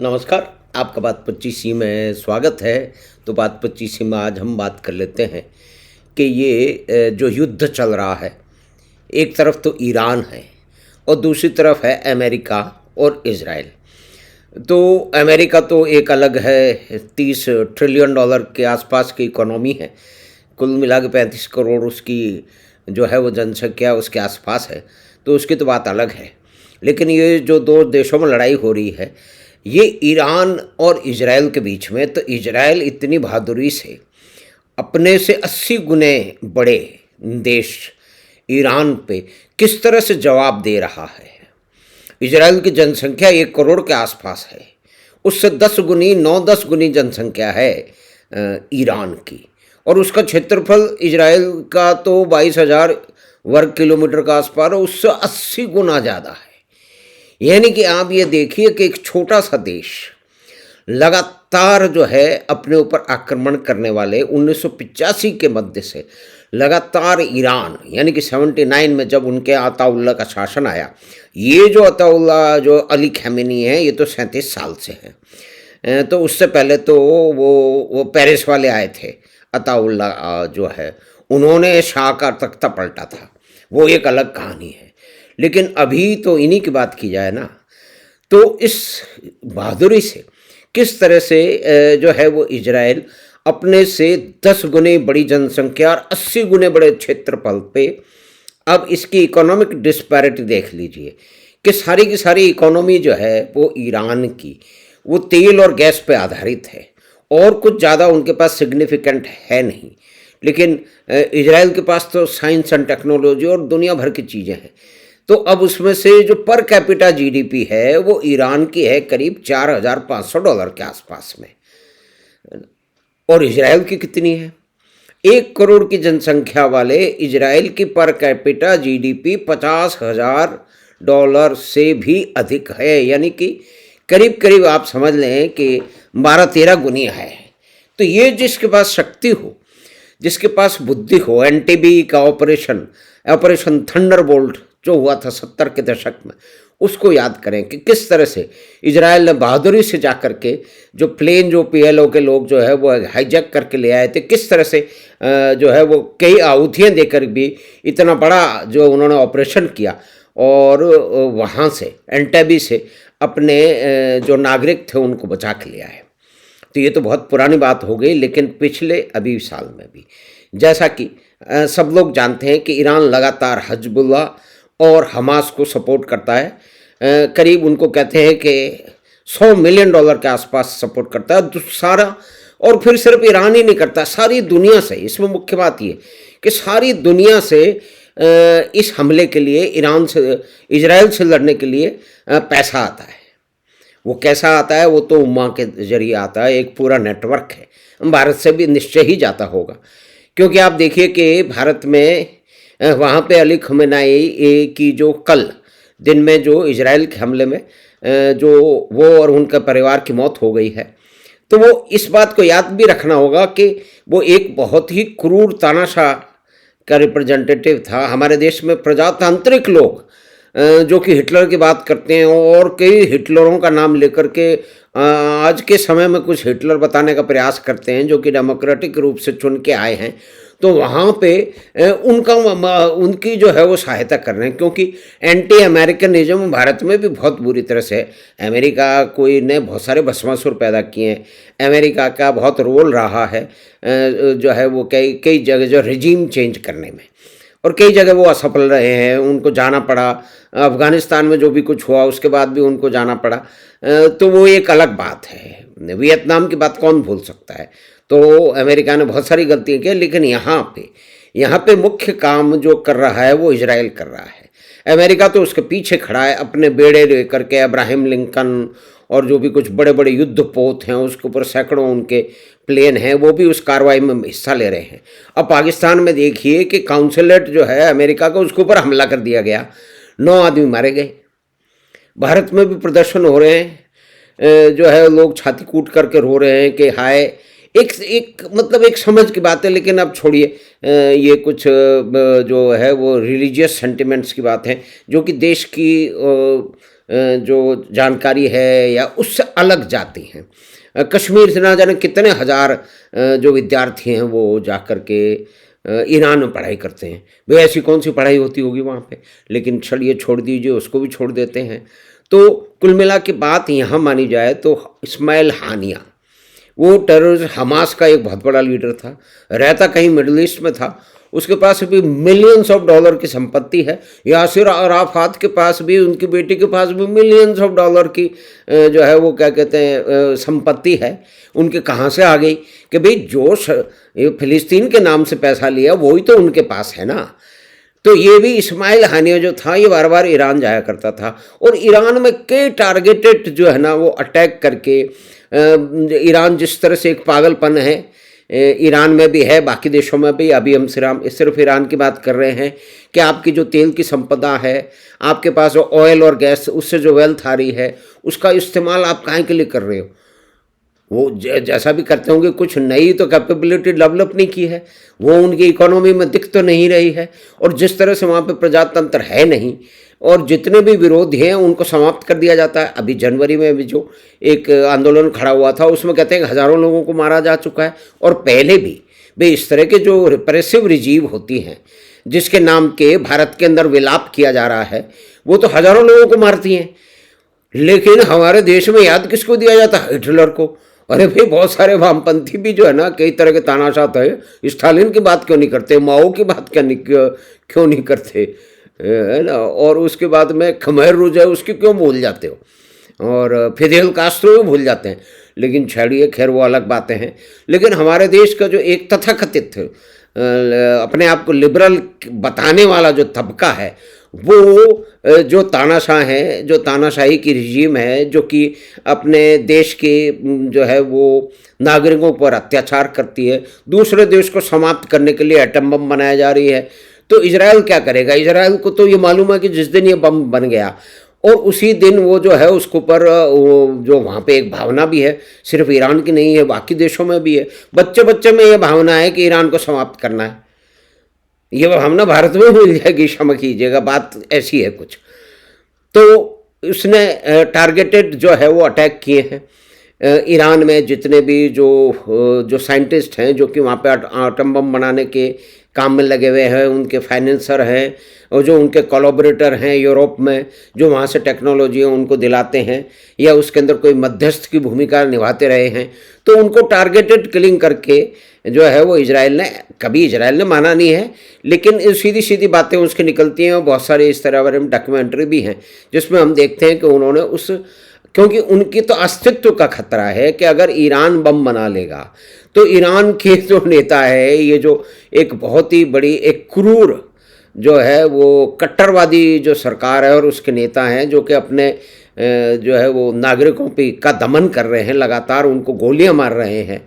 नमस्कार। आपका बात 25 में स्वागत है। तो बात 25 में आज हम बात कर लेते हैं कि ये जो युद्ध चल रहा है, एक तरफ तो ईरान है और दूसरी तरफ है अमेरिका और इजराइल। तो अमेरिका तो एक अलग है, 30 ट्रिलियन डॉलर के आसपास की इकोनॉमी है। कुल मिला के 35 करोड़ उसकी जो है वो जनसंख्या उसके आसपास है, तो उसकी तो बात अलग है। लेकिन ये जो दो देशों में लड़ाई हो रही है, ये ईरान और इजराइल के बीच में, तो इजराइल इतनी बहादुरी से अपने से 80 गुने बड़े देश ईरान पे किस तरह से जवाब दे रहा है। इजराइल की जनसंख्या 1 करोड़ के आसपास है, उससे 10 गुनी 9-10 गुनी जनसंख्या है ईरान की, और उसका क्षेत्रफल इजराइल का तो 22,000 वर्ग किलोमीटर का आसपास है, उससे 80 गुना ज़्यादा है। यानी कि आप ये देखिए कि एक छोटा सा देश लगातार जो है अपने ऊपर आक्रमण करने वाले 1985 के मध्य से लगातार ईरान, यानी कि 79 में जब उनके अताउल्ला का शासन आया, ये जो अताउल्ला जो अली खमेनी है, ये तो 37 साल से हैं। तो उससे पहले तो वो पेरिस वाले आए थे, अताउल्ला जो है, उन्होंने शाह का तख्ता पलटा था, वो एक अलग कहानी है। लेकिन अभी तो इन्हीं की बात की जाए ना, तो इस बहादुरी से किस तरह से जो है वो इजराइल अपने से 10 गुने बड़ी जनसंख्या और 80 गुने बड़े क्षेत्रफल पे, अब इसकी इकोनॉमिक डिस्पैरिटी देख लीजिए कि सारी की सारी इकोनॉमी जो है वो ईरान की वो तेल और गैस पे आधारित है, और कुछ ज़्यादा उनके पास सिग्निफिकेंट है नहीं। लेकिन इजराइल के पास तो साइंस एंड टेक्नोलॉजी और दुनिया भर की चीज़ें हैं। तो अब उसमें से जो पर कैपिटा जीडीपी है वो ईरान की है करीब $4,500 के आसपास में, और इजराइल की कितनी है? 1 करोड़ की जनसंख्या वाले इजराइल की पर कैपिटा जीडीपी $50,000 से भी अधिक है, यानी कि करीब करीब आप समझ लें कि 12-13 गुनी है। तो ये जिसके पास शक्ति हो, जिसके पास बुद्धि हो, एनटीबी का ऑपरेशन थंडरबोल्ट जो हुआ था 70 के दशक में, उसको याद करें कि किस तरह से इजराइल ने बहादुरी से जा कर के जो प्लेन जो पीएलओ के लोग जो है वो हाईजैक करके ले आए थे, किस तरह से जो है वो कई आहुतियाँ देकर भी इतना बड़ा जो उन्होंने ऑपरेशन किया, और वहाँ से एंटेबी से अपने जो नागरिक थे उनको बचा के ले आए। तो ये तो बहुत पुरानी बात हो गई। लेकिन पिछले अभी साल में भी, जैसा कि सब लोग जानते हैं कि ईरान लगातार हिजबुल्लाह और हमास को सपोर्ट करता है। करीब उनको कहते हैं कि $100 मिलियन के आसपास सपोर्ट करता है सारा। और फिर सिर्फ ईरान ही नहीं करता, सारी दुनिया से। इसमें मुख्य बात ये कि सारी दुनिया से इस हमले के लिए, ईरान से इजराइल से लड़ने के लिए पैसा आता है। वो कैसा आता है? वो तो उम्मा के जरिए आता है, एक पूरा नेटवर्क है। भारत से भी निश्चय ही जाता होगा, क्योंकि आप देखिए कि भारत में वहाँ पे अली खमेनाई की जो कल दिन में जो इजराइल के हमले में जो वो और उनके परिवार की मौत हो गई है, तो वो इस बात को याद भी रखना होगा कि वो एक बहुत ही क्रूर तानाशाह का रिप्रेजेंटेटिव था। हमारे देश में प्रजातांत्रिक लोग जो कि हिटलर की बात करते हैं और कई हिटलरों का नाम लेकर के आज के समय में कुछ हिटलर बताने का प्रयास करते हैं, जो कि डेमोक्रेटिक रूप से चुन के आए हैं, तो वहाँ पे उनकी जो है वो सहायता कर रहे हैं, क्योंकि एंटी अमेरिकनिज्म भारत में भी बहुत बुरी तरह से है। अमेरिका कोई ने बहुत सारे भस्मासुर पैदा किए हैं, अमेरिका का बहुत रोल रहा है जो है वो कई जगह जो रिजीम चेंज करने में, और कई जगह वो असफल रहे हैं, उनको जाना पड़ा। अफ़गानिस्तान में जो भी कुछ हुआ उसके बाद भी उनको जाना पड़ा, तो वो एक अलग बात है। वियतनाम की बात कौन भूल सकता है? तो अमेरिका ने बहुत सारी गलतियाँ की, लेकिन यहाँ पे मुख्य काम जो कर रहा है वो इजराइल कर रहा है। अमेरिका तो उसके पीछे खड़ा है, अपने बेड़े लेकर के, अब्राहम लिंकन और जो भी कुछ बड़े बड़े युद्धपोत हैं उसके ऊपर सैकड़ों उनके प्लेन हैं, वो भी उस कार्रवाई में हिस्सा ले रहे हैं। अब पाकिस्तान में देखिए कि काउंसलेट जो है अमेरिका का, उसके ऊपर हमला कर दिया गया, 9 आदमी मारे गए। भारत में भी प्रदर्शन हो रहे हैं, जो है लोग छाती कूट करके रो रहे हैं कि हाय। एक मतलब एक समझ की बात है, लेकिन अब छोड़िए, ये कुछ जो है वो रिलीजियस सेंटिमेंट्स की बात है, जो कि देश की जो जानकारी है या उससे अलग जाती हैं। कश्मीर से ना जाने कितने हज़ार जो विद्यार्थी हैं वो जा कर के ईरान में पढ़ाई करते हैं। भाई ऐसी कौन सी पढ़ाई होती होगी वहाँ पे, लेकिन चलिए छोड़ दीजिए, उसको भी छोड़ देते हैं। तो कुल मिला के बात यहाँ मानी जाए तो इस्माइल हानिया वो टेररिस्ट हमास का एक बहुत बड़ा लीडर था, रहता कहीं मिडल ईस्ट में था, उसके पास भी मिलियंस ऑफ डॉलर की संपत्ति है। यासिर अराफात के पास भी, उनकी बेटी के पास भी मिलियंस ऑफ डॉलर की जो है वो क्या कहते हैं संपत्ति है। उनके कहाँ से आ गई कि भाई जो फिलिस्तीन के नाम से पैसा लिया वही तो उनके पास है ना। तो ये भी इस्माइल हानिया जो था ये बार बार ईरान जाया करता था और ईरान में कई टारगेटेड जो है ना वो अटैक करके ईरान जिस तरह से एक पागलपन है ईरान में भी है, बाकी देशों में भी। अभी हम सिर्फ ईरान की बात कर रहे हैं कि आपकी जो तेल की संपदा है, आपके पास जो ऑयल और गैस उससे जो वेल्थ आ रही है, उसका इस्तेमाल आप काहे के लिए कर रहे हो? वो जैसा भी करते होंगे कुछ नई तो कैपेबिलिटी डेवलप नहीं की है, वो उनकी इकोनॉमी में दिख तो नहीं रही है। और जिस तरह से वहाँ पे प्रजातंत्र है नहीं और जितने भी विरोधी हैं उनको समाप्त कर दिया जाता है। अभी जनवरी में भी जो एक आंदोलन खड़ा हुआ था उसमें कहते हैं कि हज़ारों लोगों को मारा जा चुका है। और पहले भी भाई इस तरह के जो रिप्रेसिव रिजीव होती हैं जिसके नाम के भारत के अंदर विलाप किया जा रहा है, वो तो हज़ारों लोगों को मारती हैं। लेकिन हमारे देश में याद किसको दिया जाता है? हिटलर को। अरे भाई बहुत सारे वामपंथी भी जो है ना कई तरह के तानाशाह थे, स्टालिन की बात क्यों नहीं करते, माओ की बात क्यों नहीं करते, है ना। और उसके बाद में खमैर रुज है उसकी क्यों भूल जाते हो, और फिदेल कास्ट्रो भी भूल जाते हैं। लेकिन छोड़िए, खैर वो अलग बातें हैं। लेकिन हमारे देश का जो एक तथाकथित अपने आप को लिबरल बताने वाला जो तबका है, वो जो तानाशाह है, जो तानाशाही की रिजीम है, जो कि अपने देश के जो है वो नागरिकों पर अत्याचार करती है, दूसरे देश को समाप्त करने के लिए एटम बम बनाया जा रही है। तो इजराइल क्या करेगा? इजराइल को तो ये मालूम है कि जिस दिन ये बम बन गया और उसी दिन वो जो है उसके ऊपर जो वहाँ पे एक भावना भी है, सिर्फ ईरान की नहीं है, बाकी देशों में भी है, बच्चे बच्चे में ये भावना है कि ईरान को समाप्त करना है। ये भावना भारत में मिल जाएगी, क्षमा कीजिएगा, बात ऐसी है कुछ। तो उसने टारगेटेड जो है वो अटैक किए हैं ईरान में जितने भी जो साइंटिस्ट हैं जो कि वहाँ पे एटम बम बनाने के काम में लगे हुए हैं, उनके फाइनेंसर हैं और जो उनके कोलैबोरेटर हैं यूरोप में, जो वहाँ से टेक्नोलॉजी है उनको दिलाते हैं या उसके अंदर कोई मध्यस्थ की भूमिका निभाते रहे हैं, तो उनको टारगेटेड किलिंग करके जो है वो इजराइल ने माना नहीं है, लेकिन सीधी सीधी बातें उसकी निकलती हैं। और बहुत सारे इस तरह वाले डॉक्यूमेंट्री भी हैं जिसमें हम देखते हैं कि उन्होंने क्योंकि उनकी तो अस्तित्व का खतरा है कि अगर ईरान बम बना लेगा तो ईरान के जो नेता है, ये जो एक बहुत ही बड़ी एक क्रूर जो है वो कट्टरवादी जो सरकार है और उसके नेता हैं जो कि अपने जो है वो नागरिकों पे का दमन कर रहे हैं, लगातार उनको गोलियां मार रहे हैं,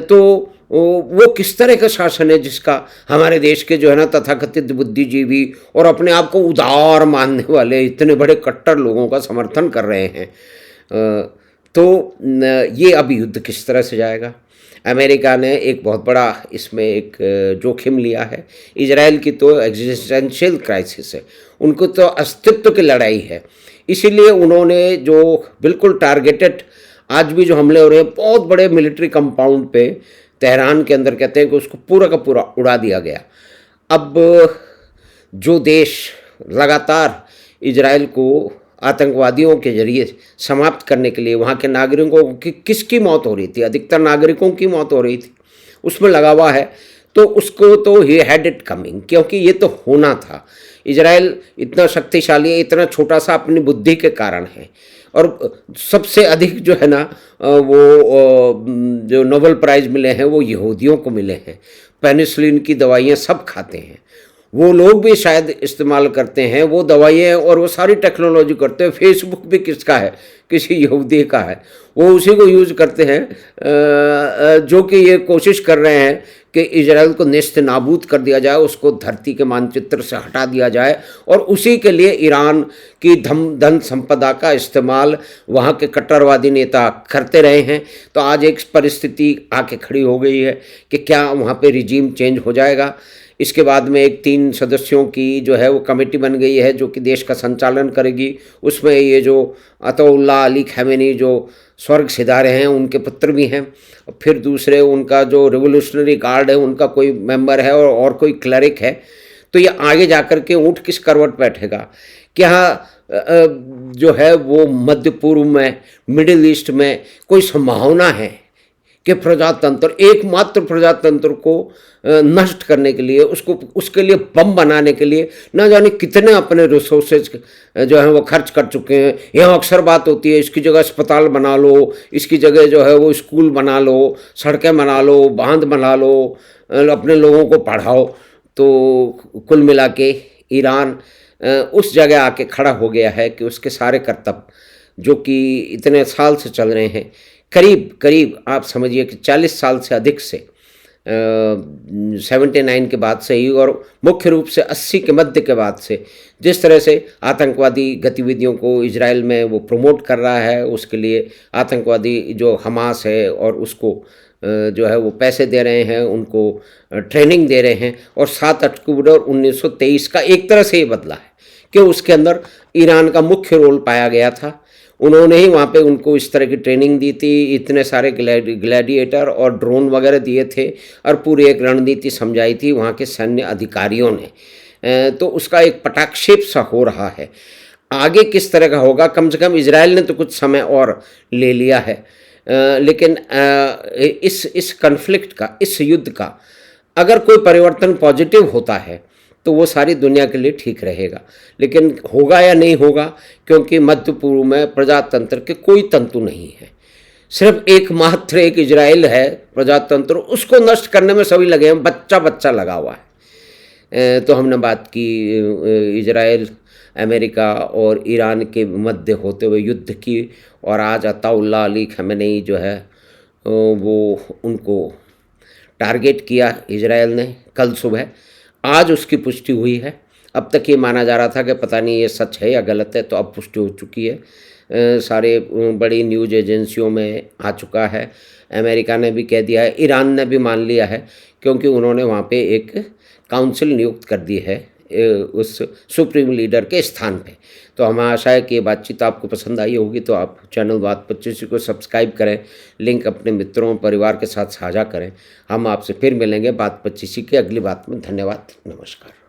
तो वो किस तरह का शासन है जिसका हमारे देश के जो है ना तथाकथित बुद्धिजीवी और अपने आप को उदार मानने वाले इतने बड़े कट्टर लोगों का समर्थन कर रहे हैं। तो ये अब युद्ध किस तरह से जाएगा? अमेरिका ने एक बहुत बड़ा इसमें एक जोखिम लिया है। इजराइल की तो एग्जिस्टेंशियल क्राइसिस है, उनको तो अस्तित्व की लड़ाई है, इसीलिए उन्होंने जो बिल्कुल टारगेटेड आज भी जो हमले हो रहे हैं बहुत बड़े मिलिट्री कंपाउंड पे तेहरान के अंदर, कहते हैं कि उसको पूरा का पूरा उड़ा दिया गया। अब जो देश लगातार इजराइल को आतंकवादियों के जरिए समाप्त करने के लिए वहाँ के नागरिकों की किसकी मौत हो रही थी, अधिकतर नागरिकों की मौत हो रही थी, उसमें लगा हुआ है, तो उसको तो ही हैड इट कमिंग, क्योंकि ये तो होना था। इजराइल इतना शक्तिशाली है, इतना छोटा सा अपनी बुद्धि के कारण है, और सबसे अधिक जो है ना वो जो नोबेल प्राइज़ मिले हैं वो यहूदियों को मिले हैं। पेनिसिलिन की दवाइयाँ सब खाते हैं, वो लोग भी शायद इस्तेमाल करते हैं वो दवाइयाँ, और वो सारी टेक्नोलॉजी करते हैं। फेसबुक भी किसका है? किसी यहूदी का है, वो उसी को यूज़ करते हैं, जो कि ये कोशिश कर रहे हैं कि इजराइल को नेस्त नाबूद कर दिया जाए, उसको धरती के मानचित्र से हटा दिया जाए, और उसी के लिए ईरान की धन संपदा का इस्तेमाल वहाँ के कट्टरवादी नेता करते रहे हैं। तो आज एक परिस्थिति आके खड़ी हो गई है कि क्या वहाँ पे रिजीम चेंज हो जाएगा इसके बाद में एक 3 सदस्यों की जो है वो कमेटी बन गई है जो कि देश का संचालन करेगी। उसमें ये जो अताउल्लाह अली खamenei जो स्वर्ग सिधारे हैं उनके पुत्र भी हैं। फिर दूसरे उनका जो रिवोल्यूशनरी गार्ड है उनका कोई मेंबर है और कोई क्लरिक है। तो ये आगे जाकर के ऊँट किस करवट बैठेगा? क्या जो है वो मध्य पूर्व में, मिडिल ईस्ट में कोई संभावना है कि प्रजातंत्र, एकमात्र प्रजातंत्र को नष्ट करने के लिए, उसके लिए बम बनाने के लिए ना जाने कितने अपने रिसोर्सेज जो हैं वो खर्च कर चुके हैं। यहाँ अक्सर बात होती है इसकी जगह अस्पताल बना लो, इसकी जगह जो है वो स्कूल बना लो, सड़कें बना लो, बांध बना लो, अपने लोगों को पढ़ाओ। तो कुल मिला के ईरान उस जगह आके खड़ा हो गया है कि उसके सारे कर्तव्य जो कि इतने साल से चल रहे हैं, करीब करीब आप समझिए कि 40 साल से अधिक से 79 के बाद से ही, और मुख्य रूप से 80 के मध्य के बाद से जिस तरह से आतंकवादी गतिविधियों को इजराइल में वो प्रमोट कर रहा है, उसके लिए आतंकवादी जो हमास है और उसको जो है वो पैसे दे रहे हैं, उनको ट्रेनिंग दे रहे हैं। और 7 अक्टूबर 1923 का एक तरह से ये बदला है कि उसके अंदर ईरान का मुख्य रोल पाया गया था। उन्होंने ही वहाँ पे उनको इस तरह की ट्रेनिंग दी थी, इतने सारे ग्लैडिएटर और ड्रोन वगैरह दिए थे और पूरी एक रणनीति समझाई थी वहाँ के सैन्य अधिकारियों ने। तो उसका एक पटाक्षेप सा हो रहा है। आगे किस तरह का होगा, कम से कम इजराइल ने तो कुछ समय और ले लिया है, लेकिन इस कन्फ्लिक्ट का, इस युद्ध का अगर कोई परिवर्तन पॉजिटिव होता है तो वो सारी दुनिया के लिए ठीक रहेगा। लेकिन होगा या नहीं होगा, क्योंकि मध्य पूर्व में प्रजातंत्र के कोई तंतु नहीं है, सिर्फ एकमात्र एक इजराइल है प्रजातंत्र, उसको नष्ट करने में सभी लगे हैं, बच्चा बच्चा लगा हुआ है। तो हमने बात की इजराइल, अमेरिका और ईरान के मध्य होते हुए युद्ध की, और आज अताउल्लाह अली खamenei जो है वो उनको टारगेट किया इजराइल ने कल सुबह। आज उसकी पुष्टि हुई है। अब तक ये माना जा रहा था कि पता नहीं ये सच है या गलत है, तो अब पुष्टि हो चुकी है। सारे बड़ी न्यूज़ एजेंसियों में आ चुका है। अमेरिका ने भी कह दिया है, ईरान ने भी मान लिया है, क्योंकि उन्होंने वहाँ पे एक काउंसिल नियुक्त कर दी है उस सुप्रीम लीडर के स्थान पे। तो हमें आशा है कि ये बातचीत आपको पसंद आई होगी। तो आप चैनल बात 25 को सब्सक्राइब करें, लिंक अपने मित्रों परिवार के साथ साझा करें। हम आपसे फिर मिलेंगे बात 25 की अगली बात में। धन्यवाद, नमस्कार।